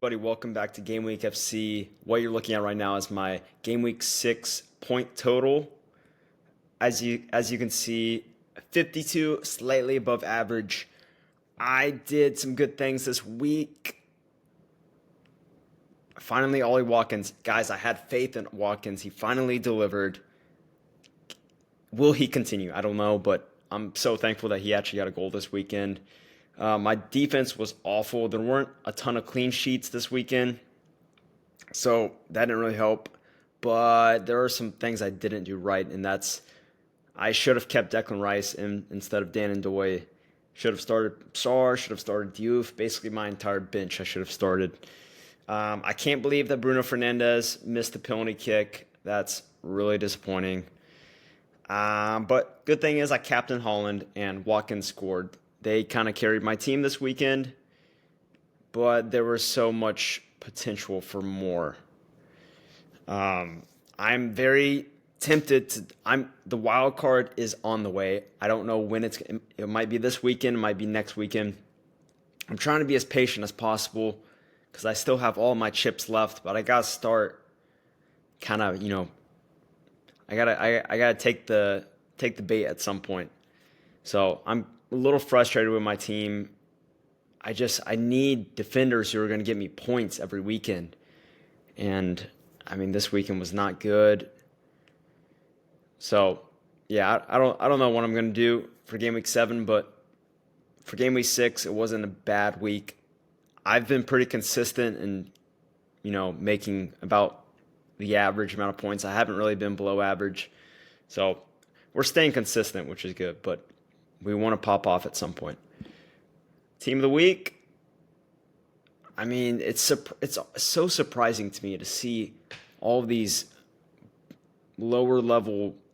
Everybody, welcome back to Game Week FC. What you're looking at right now is my Game Week 6 point total. As you can see, 52, slightly above average. I did some good things this week. Finally, Ollie Watkins. Guys, I had faith in Watkins. He finally delivered. Will he continue? I don't know, but I'm so thankful that he actually got a goal this weekend. My defense was awful. There weren't a ton of clean sheets this weekend, so that didn't really help. But there are some things I didn't do right, and that's I should have kept Declan Rice instead of Dan and Doy. Should have started Sarr, should have started Diouf. Basically, my entire bench I should have started. I can't believe that Bruno Fernandes missed the penalty kick. That's really disappointing. But good thing is I captained Haaland and Watkins scored. They kind of carried my team this weekend, but there was so much potential for more. I'm very tempted to. The wild card is on the way. I don't know when it might be this weekend, it might be next weekend. I'm trying to be as patient as possible because I still have all my chips left, but I gotta start. Kind of, I gotta take the bait at some point. So I'm a little frustrated with my team. I need defenders who are going to get me points every weekend. And this weekend was not good. So, yeah, I don't know what I'm going to do for Game Week 7, but for Game Week 6, it wasn't a bad week. I've been pretty consistent in, making about the average amount of points. I haven't really been below average. So, we're staying consistent, which is good, but we want to pop off at some point. Team of the week. It's so surprising to me to see all of these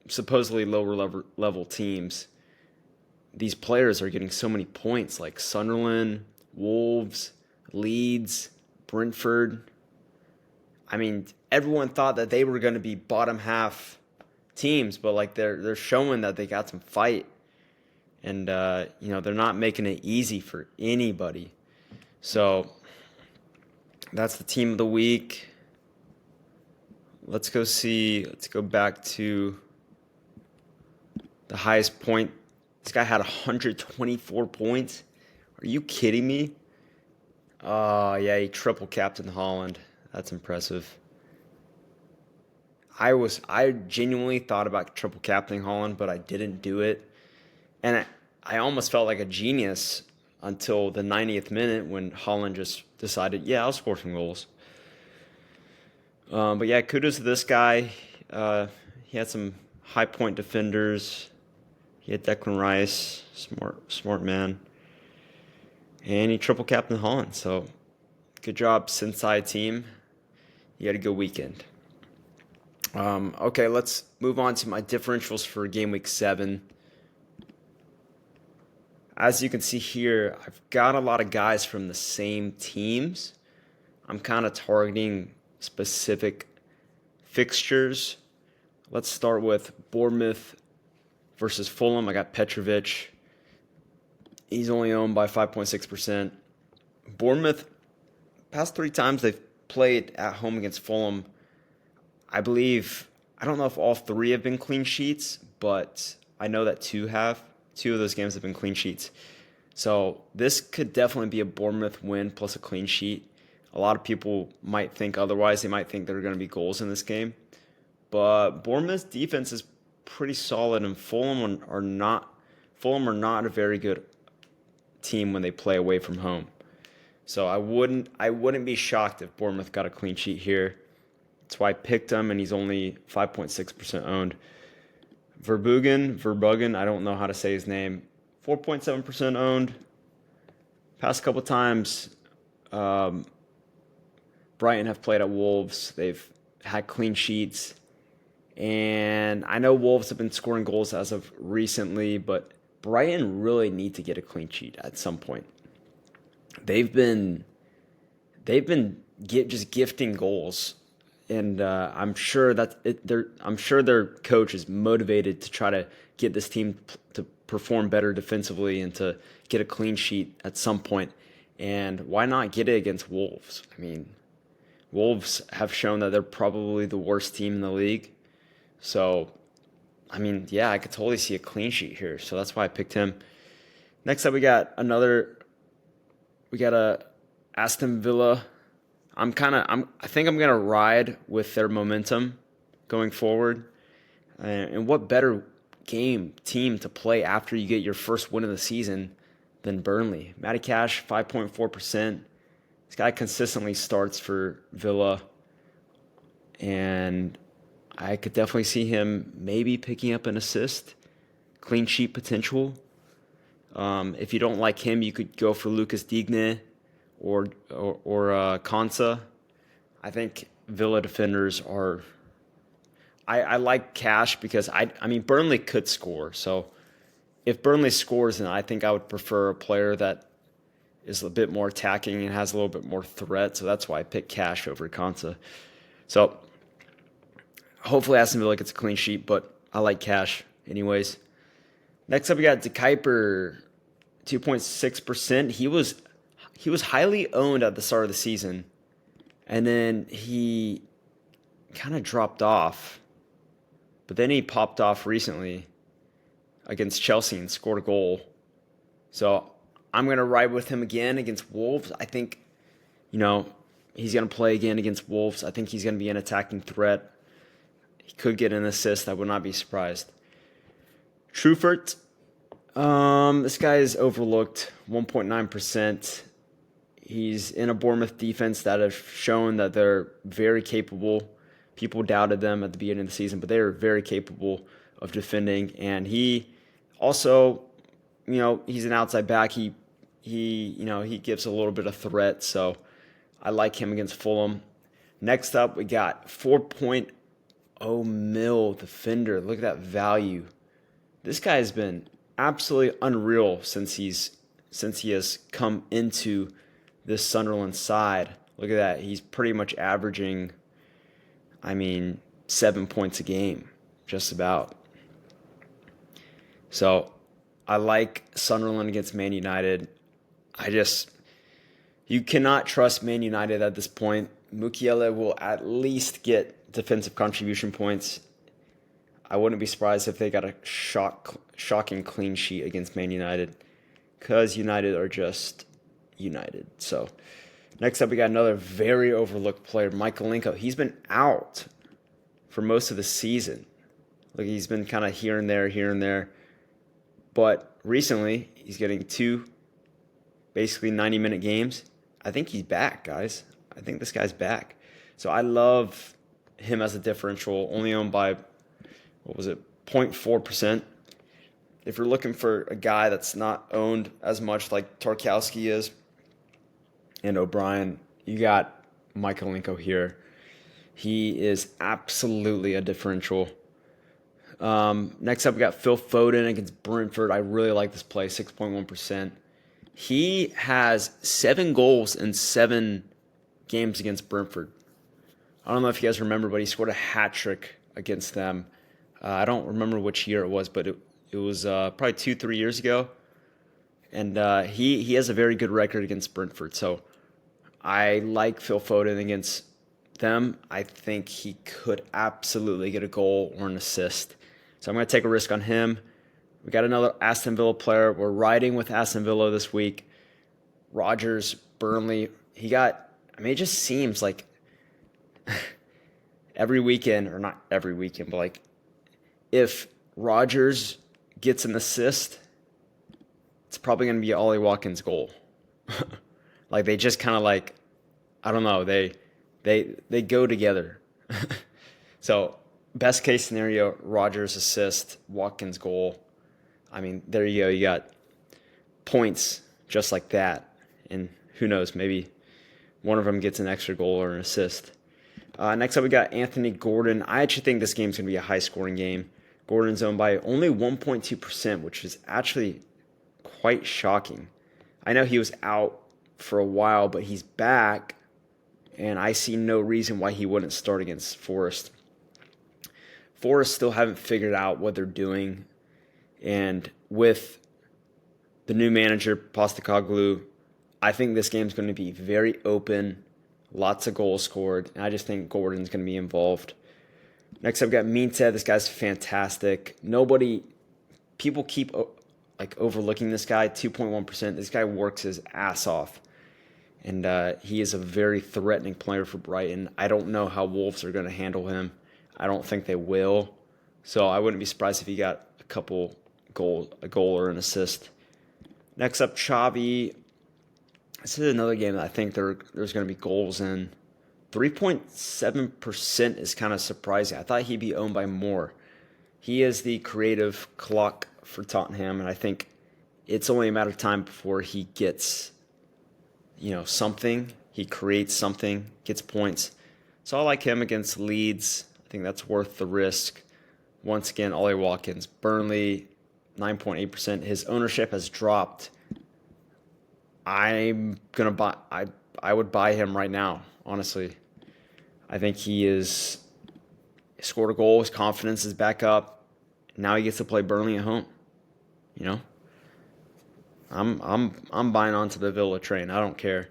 supposedly lower level teams. These players are getting so many points, like Sunderland, Wolves, Leeds, Brentford. Everyone thought that they were going to be bottom half teams, but they're showing that they got some fight. And, they're not making it easy for anybody. So that's the team of the week. Let's go back to the highest point. This guy had 124 points. Are you kidding me? Oh, yeah, he triple captained Haaland. That's impressive. I genuinely thought about triple captaining Haaland, but I didn't do it. And I almost felt like a genius until the 90th minute when Haaland just decided, yeah, I'll score some goals. But yeah, kudos to this guy. He had some high point defenders. He had Declan Rice, smart man. And he triple captained Haaland. So good job, Sensei team. You had a good weekend. Okay, let's move on to my differentials for Game Week 7. As you can see here, I've got a lot of guys from the same teams. I'm kind of targeting specific fixtures. Let's start with Bournemouth versus Fulham. I got Petrovic. He's only owned by 5.6%. Bournemouth, past 3 times they've played at home against Fulham, I don't know if all 3 have been clean sheets, but I know that 2 have. 2 of those games have been clean sheets. So this could definitely be a Bournemouth win plus a clean sheet. A lot of people might think otherwise. They might think there are going to be goals in this game. But Bournemouth's defense is pretty solid, and Fulham are not a very good team when they play away from home. So I wouldn't be shocked if Bournemouth got a clean sheet here. That's why I picked him, and he's only 5.6% owned. Verbruggen, I don't know how to say his name, 4.7% owned. Past couple times, Brighton have played at Wolves. They've had clean sheets. And I know Wolves have been scoring goals as of recently, but Brighton really need to get a clean sheet at some point. They've been just gifting goals. And I'm sure their coach is motivated to try to get this team to perform better defensively and to get a clean sheet at some point. And why not get it against Wolves? I mean, Wolves have shown that they're probably the worst team in the league. So, I mean, yeah, I could totally see a clean sheet here. So that's why I picked him. Next up, we got a Aston Villa. I think I'm gonna ride with their momentum going forward. And what better team to play after you get your first win of the season than Burnley? Matty Cash, 5.4%. This guy consistently starts for Villa, and I could definitely see him maybe picking up an assist, clean sheet potential. If you don't like him, you could go for Lucas Digne or Konsa. I think Villa defenders are. I like Cash because I mean Burnley could score. So if Burnley scores, then I think I would prefer a player that is a bit more attacking and has a little bit more threat. So that's why I picked Cash over Konsa. So hopefully Aston Villa gets a clean sheet, but I like Cash anyways. Next up, we got De Kuyper, 2.6%. He was highly owned at the start of the season, and then he kind of dropped off. But then he popped off recently against Chelsea and scored a goal. So I'm going to ride with him again against Wolves. I think, he's going to play again against Wolves. I think he's going to be an attacking threat. He could get an assist. I would not be surprised. Truffert, this guy is overlooked, 1.9%. He's in a Bournemouth defense that has shown that they're very capable. People doubted them at the beginning of the season, but they are very capable of defending. And he also, he's an outside back. He gives a little bit of threat. So I like him against Fulham. Next up, we got 4.0 mil defender. Look at that value. This guy has been absolutely unreal since he has come into this Sunderland side. Look at that. He's pretty much averaging, 7 points a game, just about. So I like Sunderland against Man United. You cannot trust Man United at this point. Mukiele will at least get defensive contribution points. I wouldn't be surprised if they got a shocking clean sheet against Man United, because United are just United. So next up, we got another very overlooked player, Michaelenko. He's been out for most of the season. Like, he's been kind of here and there. But recently, he's getting 2 basically 90-minute games. I think he's back, guys. I think this guy's back. So I love him as a differential, only owned by, 0.4%. If you're looking for a guy that's not owned as much like Tarkowski is and O'Brien, you got Michaelenko here. He is absolutely a differential. Next up, we got Phil Foden against Brentford. I really like this play, 6.1%. He has 7 goals in 7 games against Brentford. I don't know if you guys remember, but he scored a hat trick against them. I don't remember which year it was, but it was probably 2-3 years ago. And he has a very good record against Brentford. So I like Phil Foden against them. I think he could absolutely get a goal or an assist. So I'm going to take a risk on him. We got another Aston Villa player. We're riding with Aston Villa this week. Rodgers, Burnley. It just seems like every weekend, or not every weekend, but like if Rodgers gets an assist, it's probably going to be Ollie Watkins' goal. Like, they just kind of like, I don't know, they go together. So best case scenario, Rodgers assist, Watkins' goal. There you go. You got points just like that. And who knows, maybe one of them gets an extra goal or an assist. Next up, we got Anthony Gordon. I actually think this game's going to be a high-scoring game. Gordon's owned by only 1.2%, which is actually quite shocking. I know he was out for a while, but he's back, and I see no reason why he wouldn't start against Forest. Forest still haven't figured out what they're doing. And with the new manager, Postecoglou, I think this game's going to be very open, lots of goals scored, and I just think Gordon's going to be involved. Next, I've got Minte. This guy's fantastic. People keep overlooking this guy. 2.1%. This guy works his ass off, and he is a very threatening player for Brighton. I don't know how Wolves are going to handle him. I don't think they will. So I wouldn't be surprised if he got a goal or an assist. Next up, Xavi. This is another game that I think there's going to be goals in. 3.7% is kind of surprising. I thought he'd be owned by more. He is the creative clock for Tottenham, and I think it's only a matter of time before he gets, something. He creates something, gets points. So I like him against Leeds. I think that's worth the risk. Once again, Ollie Watkins, Burnley, 9.8%. His ownership has dropped. I'm gonna buy. I would buy him right now. Honestly, I think he scored a goal. His confidence is back up. Now he gets to play Burnley at home. I'm buying onto the Villa train. I don't care.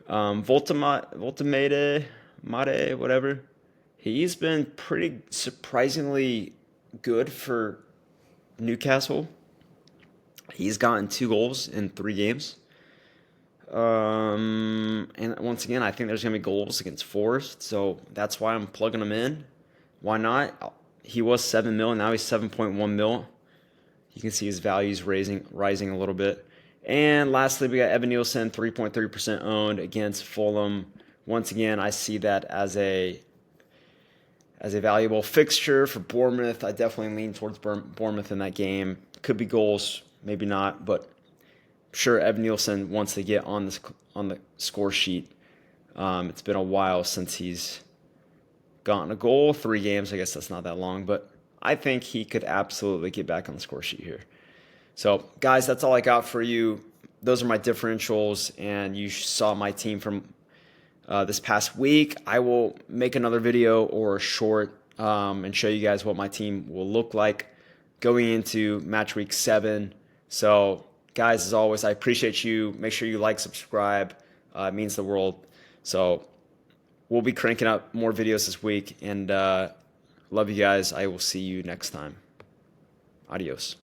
Voltamade, whatever. He's been pretty surprisingly good for Newcastle. He's gotten 2 goals in 3 games. And once again, I think there's going to be goals against Forest, so that's why I'm plugging him in. Why not? He was 7 mil, now he's 7.1 mil. You can see his values rising a little bit. And lastly, we got Evan Nielsen, 3.3% owned against Fulham. Once again, I see that as a valuable fixture for Bournemouth. I definitely lean towards Bournemouth in that game. Could be goals, maybe not, but sure, Evan Nielsen wants to get on the score sheet. It's been a while since he's gotten a goal. 3 games, I guess that's not that long, but I think he could absolutely get back on the score sheet here. So, guys, that's all I got for you. Those are my differentials, and you saw my team from this past week. I will make another video or a short and show you guys what my team will look like going into match week 7. So, guys, as always, I appreciate you. Make sure you like, subscribe. It means the world. So we'll be cranking out more videos this week. And love you guys. I will see you next time. Adios.